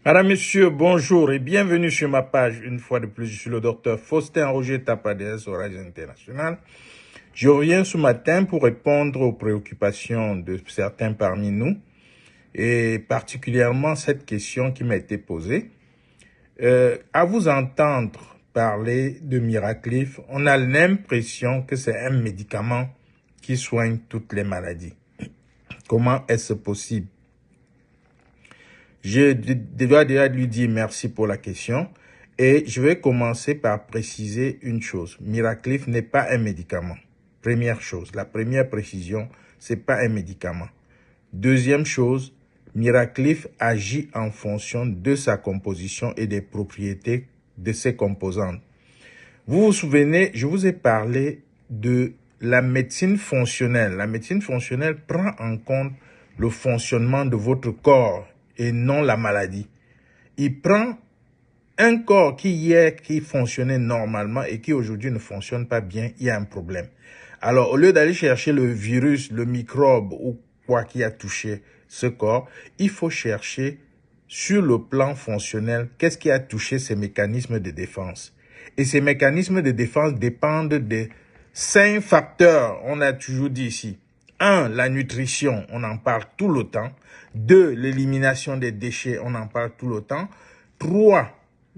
Madame, Monsieur, bonjour et bienvenue sur ma page. Une fois de plus, je suis le docteur Faustin Roger Tapadès, Orage International. Je reviens ce matin pour répondre aux préoccupations de certains parmi nous et particulièrement cette question qui m'a été posée. À vous entendre parler de Myraclif, on a l'impression que c'est un médicament qui soigne toutes les maladies. Comment est-ce possible? Je dois déjà lui dire merci pour la question et je vais commencer par préciser une chose. Myraclif n'est pas un médicament. Première chose, la première précision, c'est pas un médicament. Deuxième chose, Myraclif agit en fonction de sa composition et des propriétés de ses composantes. Vous vous souvenez, je vous ai parlé de la médecine fonctionnelle. La médecine fonctionnelle prend en compte le fonctionnement de votre corps et non la maladie. Il prend un corps qui fonctionnait normalement et qui aujourd'hui ne fonctionne pas bien, il y a un problème. Alors, au lieu d'aller chercher le virus, le microbe ou quoi qui a touché ce corps, il faut chercher sur le plan fonctionnel qu'est-ce qui a touché ces mécanismes de défense. Et ces mécanismes de défense dépendent de 5 facteurs, on a toujours dit ici. 1, la nutrition, on en parle tout le temps. 2, l'élimination des déchets, on en parle tout le temps. 3,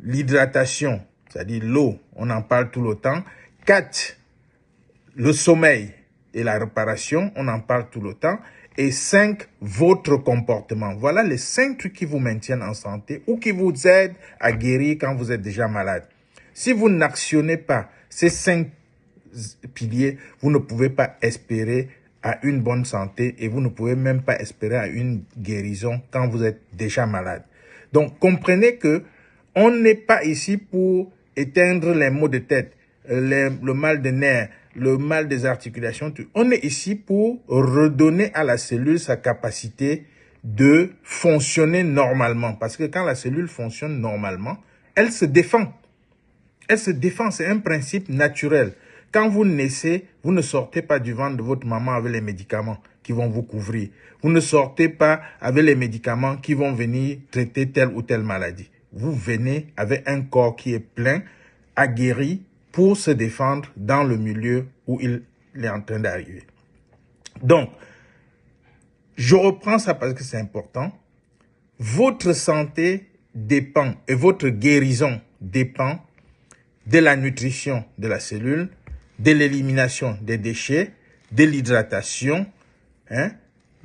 l'hydratation, c'est-à-dire l'eau, on en parle tout le temps. 4, le sommeil et la réparation, on en parle tout le temps. Et 5, votre comportement. Voilà les 5 trucs qui vous maintiennent en santé ou qui vous aident à guérir quand vous êtes déjà malade. Si vous n'actionnez pas ces 5 piliers, vous ne pouvez pas espérer à une bonne santé et vous ne pouvez même pas espérer à une guérison quand vous êtes déjà malade. Donc, comprenez que on n'est pas ici pour éteindre les maux de tête, le mal de nerfs, le mal des articulations. On est ici pour redonner à la cellule sa capacité de fonctionner normalement. Parce que quand la cellule fonctionne normalement, elle se défend. Elle se défend, c'est un principe naturel. Quand vous naissez, vous ne sortez pas du ventre de votre maman avec les médicaments qui vont vous couvrir. Vous ne sortez pas avec les médicaments qui vont venir traiter telle ou telle maladie. Vous venez avec un corps qui est plein, aguerri, pour se défendre dans le milieu où il est en train d'arriver. Donc, je reprends ça parce que c'est important. Votre santé dépend et votre guérison dépend de la nutrition de la cellule, de l'élimination des déchets, de l'hydratation,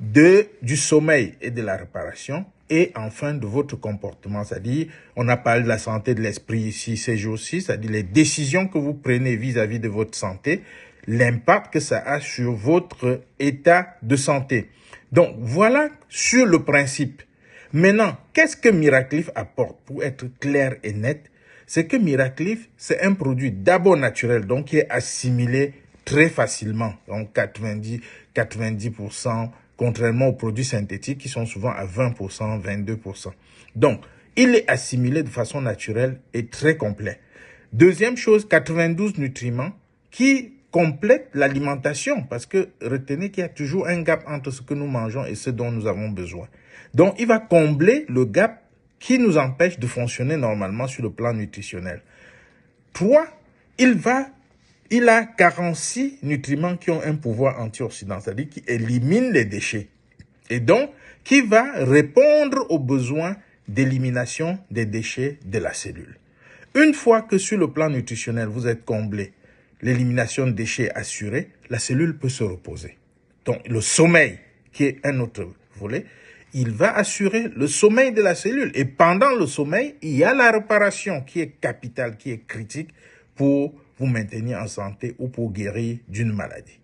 du sommeil et de la réparation, et enfin de votre comportement. C'est-à-dire, on a parlé de la santé de l'esprit ici ces jours-ci, c'est-à-dire les décisions que vous prenez vis-à-vis de votre santé, l'impact que ça a sur votre état de santé. Donc, voilà sur le principe. Maintenant, qu'est-ce que Myraclif apporte? Pour être clair et net, c'est que Myraclif, c'est un produit d'abord naturel, donc qui est assimilé très facilement, donc 90%, contrairement aux produits synthétiques qui sont souvent à 20%, 22%. Donc, il est assimilé de façon naturelle et très complet. Deuxième chose, 92 nutriments qui complètent l'alimentation, parce que retenez qu'il y a toujours un gap entre ce que nous mangeons et ce dont nous avons besoin. Donc, il va combler le gap qui nous empêche de fonctionner normalement sur le plan nutritionnel. 3, il a 46 nutriments qui ont un pouvoir antioxydant, c'est-à-dire qui éliminent les déchets. Et donc, qui va répondre aux besoins d'élimination des déchets de la cellule. Une fois que sur le plan nutritionnel, vous êtes comblé, l'élimination de déchets assurée, la cellule peut se reposer. Donc, le sommeil, qui est un autre volet, il va assurer le sommeil de la cellule. Et pendant le sommeil, il y a la réparation qui est capitale, qui est critique pour vous maintenir en santé ou pour guérir d'une maladie.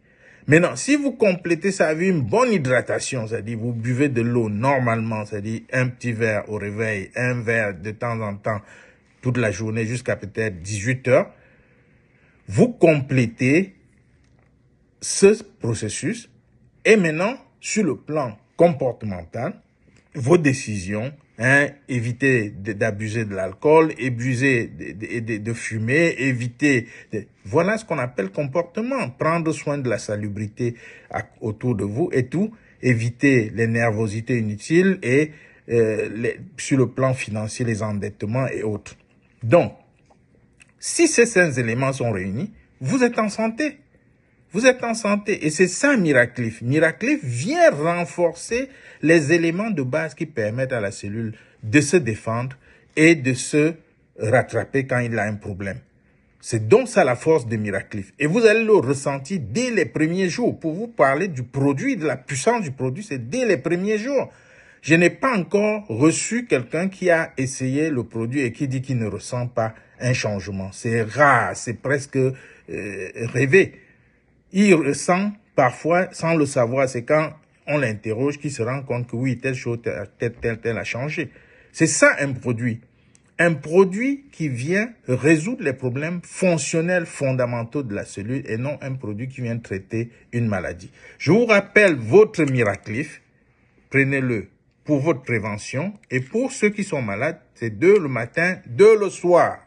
Maintenant, si vous complétez ça avec une bonne hydratation, c'est-à-dire vous buvez de l'eau normalement, c'est-à-dire un petit verre au réveil, un verre de temps en temps, toute la journée jusqu'à peut-être 18 heures, vous complétez ce processus et maintenant, sur le plan comportemental, vos décisions, éviter d'abuser de l'alcool, éviter de fumer, voilà ce qu'on appelle comportement. Prendre soin de la salubrité autour de vous et tout, éviter les nervosités inutiles et sur le plan financier, les endettements et autres. Donc, si ces 5 éléments sont réunis, vous êtes en santé. Vous êtes en santé. Et c'est ça Miraclif. Miraclif vient renforcer les éléments de base qui permettent à la cellule de se défendre et de se rattraper quand il a un problème. C'est donc ça la force de Miraclif. Et vous allez le ressentir dès les premiers jours. Pour vous parler du produit, de la puissance du produit, c'est dès les premiers jours. Je n'ai pas encore reçu quelqu'un qui a essayé le produit et qui dit qu'il ne ressent pas un changement. C'est rare, c'est presque rêvé. Il ressent parfois, sans le savoir, c'est quand on l'interroge qu'il se rend compte que oui, telle chose, tel a changé. C'est ça un produit. Un produit qui vient résoudre les problèmes fonctionnels fondamentaux de la cellule et non un produit qui vient traiter une maladie. Je vous rappelle votre Miraclif, prenez-le pour votre prévention et pour ceux qui sont malades, c'est 2 le matin, 2 le soir.